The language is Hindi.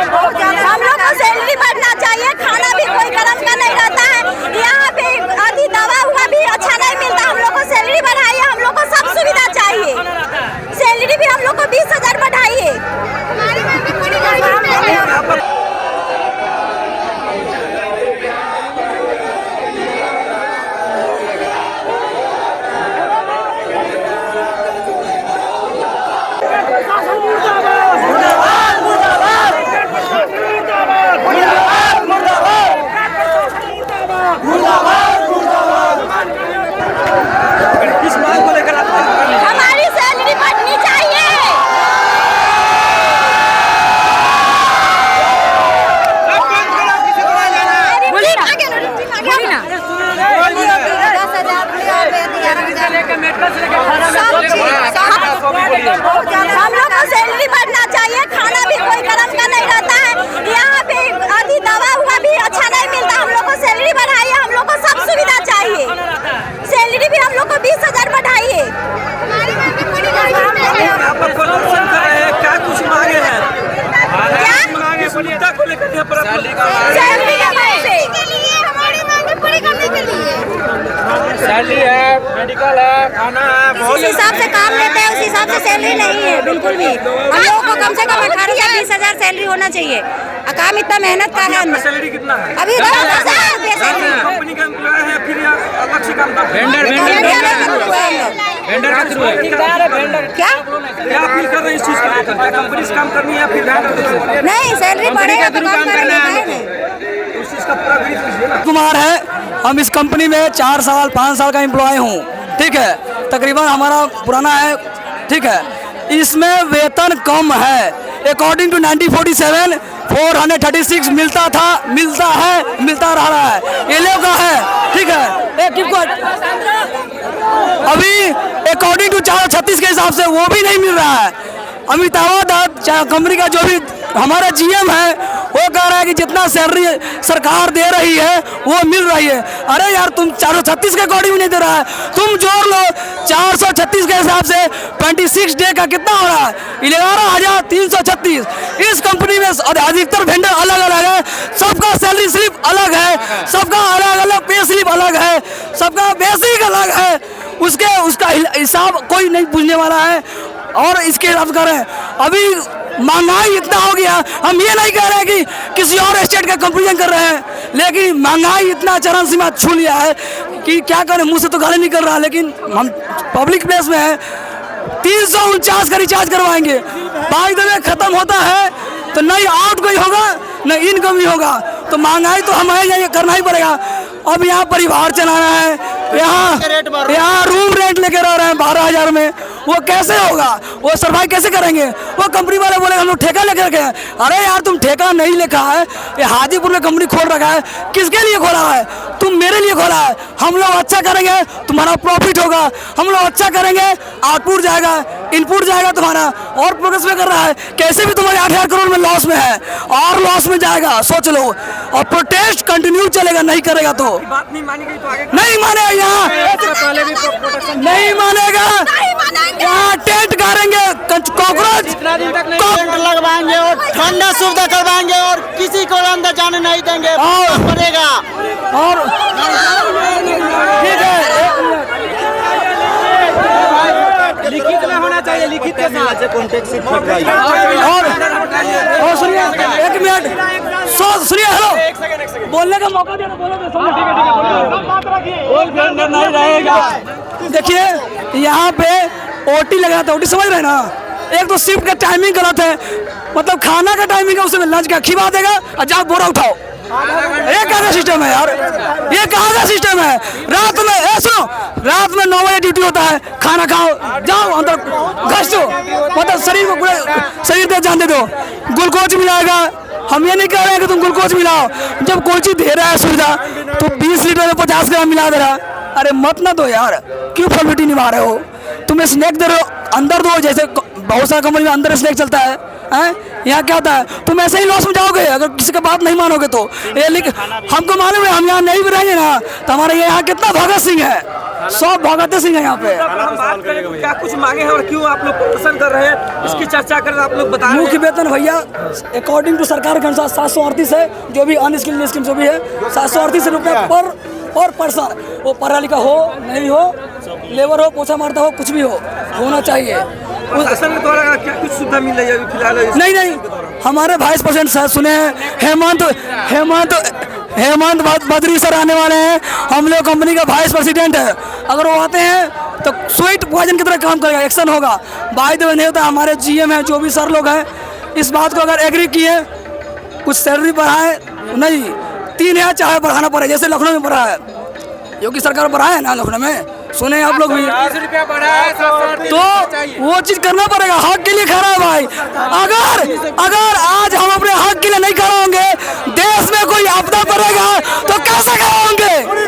हम लोग को सैलरी बढ़ना चाहिए, खाना भी कोई गरम का नहीं रहता है, यहाँ पे आदि दवा हुआ भी अच्छा नहीं मिलता। हम लोग को सैलरी बढ़ाइए, हम लोग को सब सुविधा चाहिए, सैलरी भी हम लोग को 20,000 बढ़ाइए। हमारी सैलरी बढ़नी चाहिए। हम लोग को सैलरी बढ़ना चाहिए, खाना भी कोई गरम का नहीं रहता है, यहाँ पे आदि दवा हुआ भी अच्छा नहीं मिलता। हम लोग को सैलरी बढ़ाइए, हम लोग को सब सुविधा चाहिए, सैलरी भी हम लोग को 20,000 बढ़ाइए। क्या कुछ मांगे हैं? सुविधा को लेकर सैलरी के पैसे हमारी मांगे पूरी करने के लिए सैलरी है, मेडिकल है, खाना है, जिस हिसाब से काम लेते हैं उस हिसाब से सैलरी नहीं है बिल्कुल भी। हम लोगों को कम से कम 18 या 20,000 सैलरी होना चाहिए। काम इतना मेहनत का है। सैलरी कितना है? अभी 10,000 रुपये सैलरी। कंपनी का एम्प्लॉय है, फिर अलग से काम करता है। वेंडर का थ्रू है। क्या क्या अपील कर रहे हैं इस चीज को लेकर? कंपनी से काम करनी है, फिर नहीं सैलरी बढ़ेगा तो काम करना है। उस चीज का पूरा ब्रीफ कीजिए ना। कुमार है, हम इस कंपनी में 4 साल 5 साल का एम्प्लॉय हूँ, ठीक है। तकरीबन हमारा पुराना है, ठीक है। इसमें वेतन कम है। अकॉर्डिंग टू 1947 436 मिलता था, मिलता है, मिलता रहा है, ये लोग का है, ठीक है। अभी अकॉर्डिंग टू 436 के हिसाब से वो भी नहीं मिल रहा है। अमिताभ कंपनी का जो भी हमारा GM है वो कह रहा है कि जितना सैलरी सरकार दे रही है वो मिल रही है। अरे यार तुम 436 के अकॉर्डिंग नहीं दे रहा है, तुम जोड़ लो 436 के हिसाब से 26 डे का कितना हो रहा है? 11,336। इस कंपनी में अधिकतर वेंडर अलग अलग है, सबका सैलरी स्लिप अलग है, सबका अलग अलग पे स्लिप अलग है, सबका बेसिक अलग है, उसका हिसाब कोई नहीं पूछने वाला है। और इसके हिसाब करें, अभी महंगाई इतना हो गया, हम ये नहीं कह रहे हैं कि किसी और स्टेट का कंपेरिजन कर रहे हैं, लेकिन महंगाई इतना चरम सीमा छू लिया है कि क्या करें, मुंह से तो गाली नहीं कर रहा, लेकिन हम पब्लिक प्लेस में हैं, 349 का रिचार्ज करवाएंगे। बाय द वे खत्म होता है तो नहीं आउट कोई होगा न इनकम ही होगा, तो महंगाई तो हमें ये करना ही पड़ेगा। अब यहाँ परिवार चलाना है, यहाँ रूम रेंट लेके रह रहे हैं 12,000 में, वो कैसे होगा? वो सर्वाइव कैसे करेंगे? वो कंपनी वाले बोले हम लोग ठेका लेके रखे हैं। अरे यार तुम ठेका नहीं लिखा है, ये हाजीपुर में कंपनी खोल रखा है, किसके लिए खोला है? तुम मेरे लिए खोला है। हम लोग अच्छा करेंगे तुम्हारा प्रॉफिट होगा, हम लोग अच्छा करेंगे आउटपुट जाएगा, इनपुट जाएगा तुम्हारा, और प्रोग्रेस में कर रहा है। कैसे भी तुम्हारे 8,000 करोड़ में लॉस में है और लॉस में जाएगा, सोच लो। और प्रोटेस्ट कंटिन्यू चलेगा, नहीं करेगा तो बात नहीं मानेगी तो आगे नहीं मानेगा, यहाँ नहीं मानेगा, यहाँ टेंट गाड़ेंगे, कॉकरोच लगवाएंगे और ठंडा सुविधा करवाएंगे और किसी को अंदर जाने नहीं देंगे पड़ेगा। और ठीक है, लिखित में होना चाहिए, लिखित के साथ और सुनिए 1 मिनट, सुनिए, हेलो, बोलने का मौका दे, बोलो नहीं रहेगा। देखिए यहाँ पे OT लगा था, OT समझ रहे हैं ना? एक तो शिफ्ट का टाइमिंग गलत है, मतलब खाना का टाइमिंग है, उसमें लंच का खिला देगा और जाओ बोरा उठाओ। ये कहाँ का सिस्टम है यार? ये कहाँ का सिस्टम है? रात में सुनो, रात में 9 बजे ड्यूटी होता है, खाना खाओ, जाओ अंदर घस दो, मतलब शरीर को पूरे शरीर पे जान दे दो, ग्लूकोज मिलाएगा। हम ये नहीं कह रहे हैं कि तुम ग्लूकोज मिलाओ, जब कोई चीज दे रहा है सुविधा तो 20 लीटर में 50 ग्राम मिला दे रहा। अरे मत ना दो यार, क्यों फॉर्मेलिटी निभा रहे हो? तुम स्नैक दे रहे हो, अंदर दो, जैसे बहुत सारा कंपनी में अंदर स्नेक चलता है, हैं? यहाँ क्या होता है, तुम ऐसे ही लॉस में जाओगे अगर किसी का बात नहीं मानोगे तो। ये लेकिन हमको मालूम है, हम यहाँ नहीं भी रहेंगे ना तो हमारे यहाँ कितना भगत सिंह है, सब भगत सिंह है यहाँ पे। हम बात करें तो क्या कुछ मांगे हैं और क्यों आप लोग प्रदर्शन कर रहे हैं, इसकी चर्चा कर आप लोग बता रहे हैं। मुख्य वेतन भैया अकॉर्डिंग टू सरकार के अनुसार 738 है, जो भी अनस्किल्ड स्कीम जो भी है 738 रुपये पर पर्सन, वो पढ़ा लिखा हो नहीं हो, लेबर हो, पोछा मारता हो, कुछ भी हो, होना चाहिए। प्रशासन के द्वारा क्या कुछ सुविधा मिल रही है अभी फिलहाल? नहीं, हमारे वाइस प्रेसिडेंट सर सुने हैं, हेमंत बद्री सर आने वाले हैं, हम लोग कंपनी का वाइस प्रेसिडेंट है, अगर वो आते हैं तो स्वीट पॉइजन की तरह काम करेगा, एक्शन होगा। बाय द वे नहीं होता, हमारे जीएम हैं, जो भी सर लोग हैं, इस बात को अगर एग्री किए, कुछ सैलरी बढ़ाए, नहीं 3000 चाहे बढ़ाना पड़े, जैसे लखनऊ में बढ़ा है, योगी सरकार बढ़ाया है ना लखनऊ में, सुने आप लोग भी, 10 रुपया बढ़ा है, तो वो चीज करना पड़ेगा, हक के लिए खड़ा है भाई। अगर आज हम अपने हक के लिए नहीं खड़ा होंगे, देश में कोई आपदा पड़ेगा तो कैसे खड़ा होंगे?